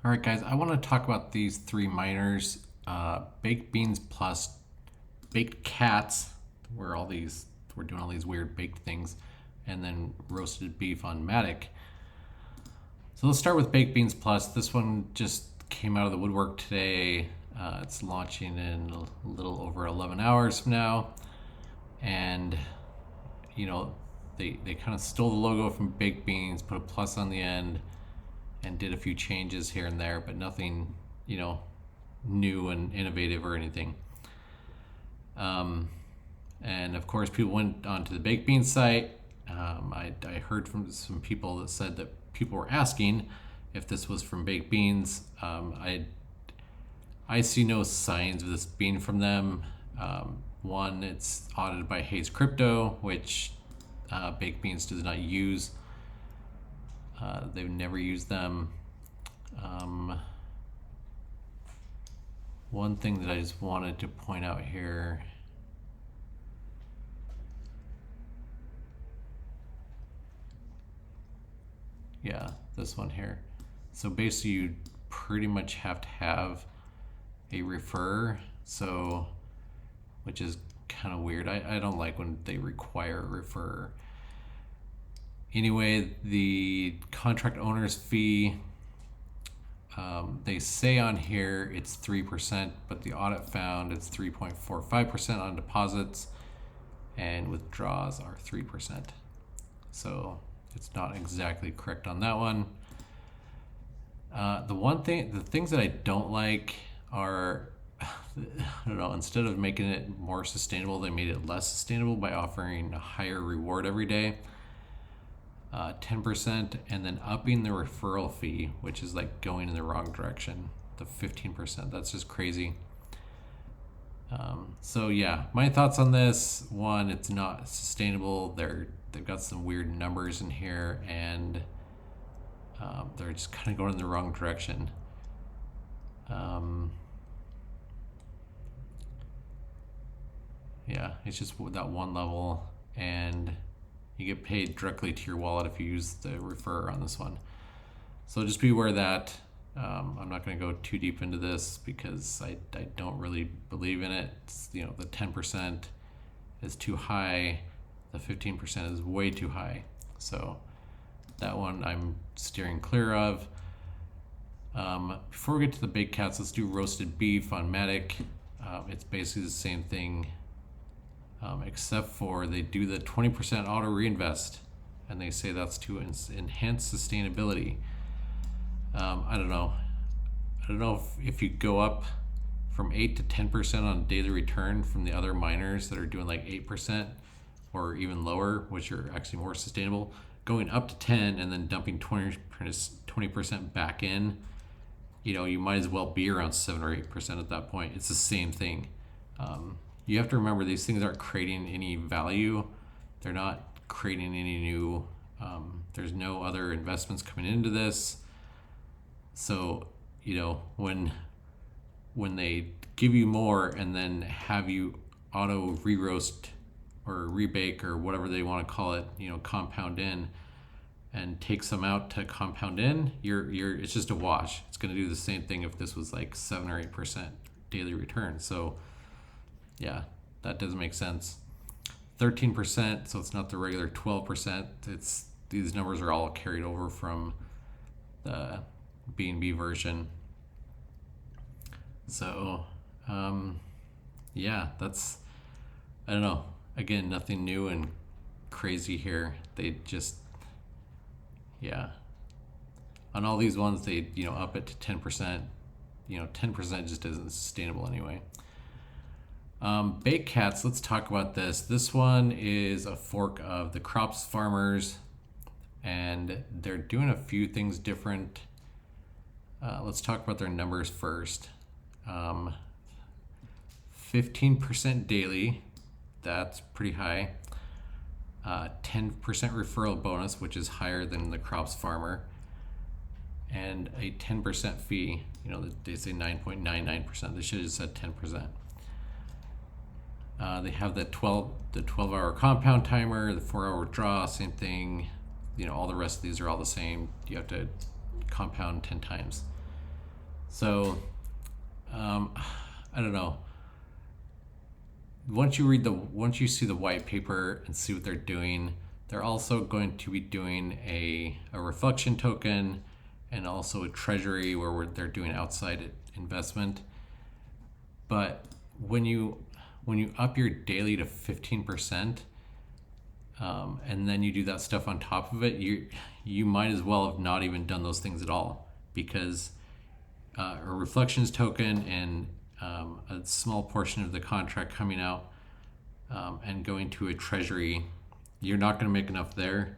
All right, guys, I want to talk about these three miners, baked beans plus baked cats, where we're doing all these weird baked things, and then roasted beef on MATIC. So let's start with baked beans plus. This one just came out of the woodwork today. It's launching in a little over 11 hours from now, and they kind of stole the logo from baked beans, put a plus on the end, and did a few changes here and there, but nothing, new and innovative or anything. And of course, people went onto the baked beans site. I heard from some people that said that people were asking if this was from baked beans. I see no signs of this being from them. One, it's audited by Hayes Crypto, which baked beans does not use. They've never used them. One thing that I just wanted to point out here. Yeah, this one here. So basically you pretty much have to have a refer, which is kind of weird. I don't like when they require a refer. Anyway, the contract owner's fee, they say on here it's 3%, but the audit found it's 3.45% on deposits, and withdrawals are 3%. So it's not exactly correct on that one. The things that I don't like are, I don't know, instead of making it more sustainable, they made it less sustainable by offering a higher reward every day. 10%, and then upping the referral fee, which is like going in the wrong direction, the 15%. That's just crazy. So yeah, my thoughts on this: one, it's not sustainable. They've got some weird numbers in here, and they're just kind of going in the wrong direction. Yeah, it's just that one level, and you get paid directly to your wallet if you use the refer on this one. So just be aware of that. I'm not going to go too deep into this because I don't really believe in it. The 10% is too high. The 15% is way too high. So that one I'm steering clear of. Before we get to the baked cats, let's do roasted beef on MATIC. It's basically the same thing. Except for they do the 20% auto reinvest, and they say that's to enhance sustainability. I don't know if you go up from 8 to 10% on daily return from the other miners that are doing like 8% or even lower, which are actually more sustainable, going up to 10 and then dumping 20% back in, you might as well be around 7 or 8% at that point. It's the same thing. You have to remember, these things aren't creating any value. They're not creating any new, there's no other investments coming into this. So, when they give you more and then have you auto re-roast or rebake or whatever they want to call it, compound in, and take some out to compound in, it's just a wash. It's going to do the same thing if this was like 7 or 8% daily return. So yeah, that doesn't make sense. 13%, so it's not the regular 12%. These numbers are all carried over from the B&B version. So yeah, that's, I don't know. Again, nothing new and crazy here. They just, yeah. On all these ones, they up it to 10%. 10% just isn't sustainable anyway. Baked cats, let's talk about this. This one is a fork of the Crops Farmers, and they're doing a few things different. Let's talk about their numbers first. 15% daily, that's pretty high. 10% referral bonus, which is higher than the Crops Farmer, and a 10% fee. They say 9.99%. They should have said 10%. They have the 12-hour compound timer, the 4-hour draw, same thing. All the rest of these are all the same. You have to compound 10 times. So I don't know. Once you see the white paper and see what they're doing, they're also going to be doing a reflection token and also a treasury where they're doing outside investment. But when you up your daily to 15%, and then you do that stuff on top of it, you might as well have not even done those things at all, because a reflections token and a small portion of the contract coming out and going to a treasury, you're not going to make enough there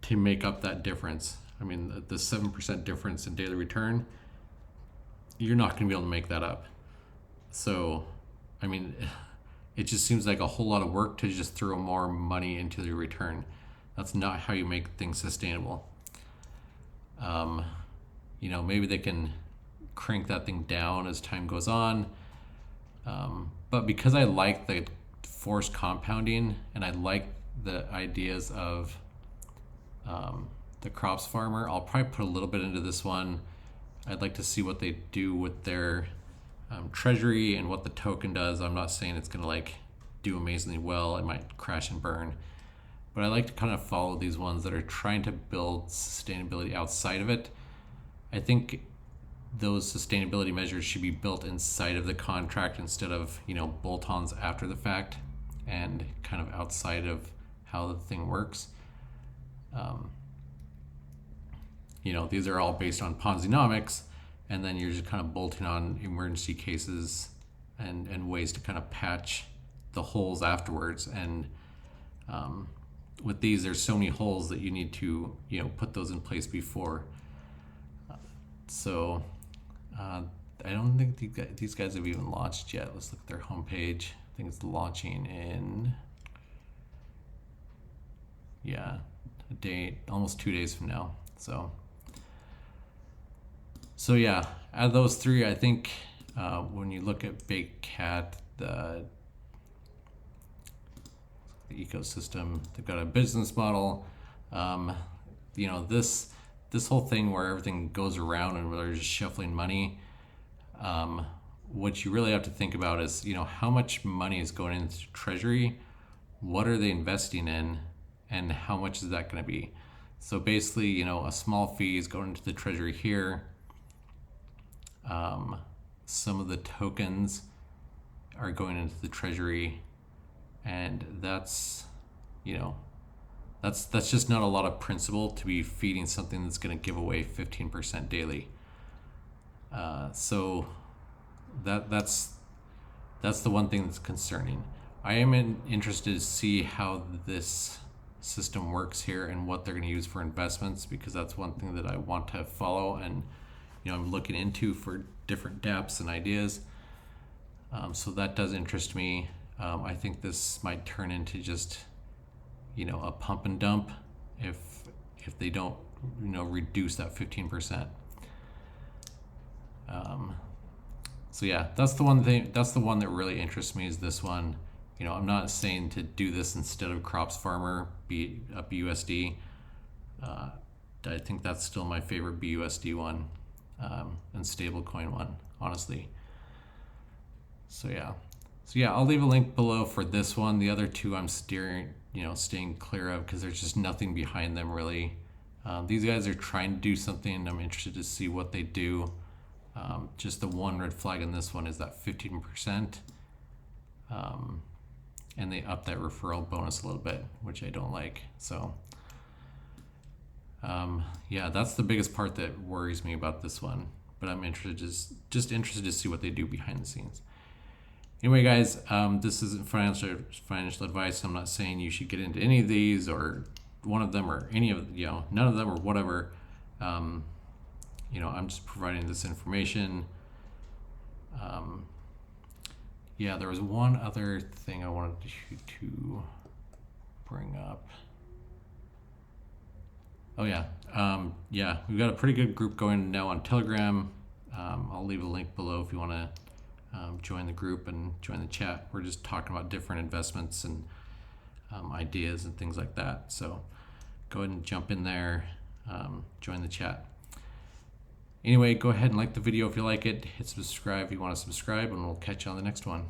to make up that difference. I mean, the 7% difference in daily return, you're not going to be able to make that up. So, I mean, it just seems like a whole lot of work to just throw more money into the return. That's not how you make things sustainable. Maybe they can crank that thing down as time goes on. But because I like the forced compounding and I like the ideas of the crops farmer, I'll probably put a little bit into this one. I'd like to see what they do with their treasury and what the token does. I'm not saying it's going to do amazingly well. It might crash and burn. But I like to kind of follow these ones that are trying to build sustainability outside of it. I think those sustainability measures should be built inside of the contract instead of, bolt-ons after the fact and kind of outside of how the thing works. These are all based on Ponzi-nomics, and then you're just kind of bolting on emergency cases and ways to kind of patch the holes afterwards. And with these, there's so many holes that you need to, put those in place before. So I don't think these guys have even launched yet. Let's look at their homepage. I think it's launching in, almost 2 days from now. So yeah, out of those three, I think when you look at Baked Cat, the ecosystem, they've got a business model. This whole thing where everything goes around and where they're just shuffling money. What you really have to think about is, how much money is going into treasury, what are they investing in, and how much is that going to be? So basically, a small fee is going into the treasury here. Some of the tokens are going into the treasury, and that's just not a lot of principle to be feeding something that's going to give away 15% daily. So that's the one thing that's concerning. I am interested to see how this system works here and what they're going to use for investments, because that's one thing that I want to follow and I'm looking into for different dApps and ideas. So that does interest me. I think this might turn into just a pump and dump if they don't reduce that 15%. So yeah, that's the one that really interests me, is this one. I'm not saying to do this instead of Crops Farmer, BUSD. I think that's still my favorite BUSD one, and stablecoin one, honestly. So yeah, I'll leave a link below for this one. The other two I'm staying clear of, because there's just nothing behind them really. These guys are trying to do something, and I'm interested to see what they do. Just the one red flag in this one is that 15%. And they up that referral bonus a little bit, which I don't like. So yeah, that's the biggest part that worries me about this one. But I'm interested to see what they do behind the scenes. Anyway, guys, this isn't financial advice. I'm not saying you should get into any of these or one of them or any of none of them or whatever. I'm just providing this information. Yeah, there was one other thing I wanted to bring up. Oh yeah, yeah, we've got a pretty good group going now on Telegram. I'll leave a link below if you want to join the group and join the chat. We're just talking about different investments and ideas and things like that. So go ahead and jump in there, join the chat. Anyway, go ahead and like the video if you like it. Hit subscribe if you want to subscribe, and we'll catch you on the next one.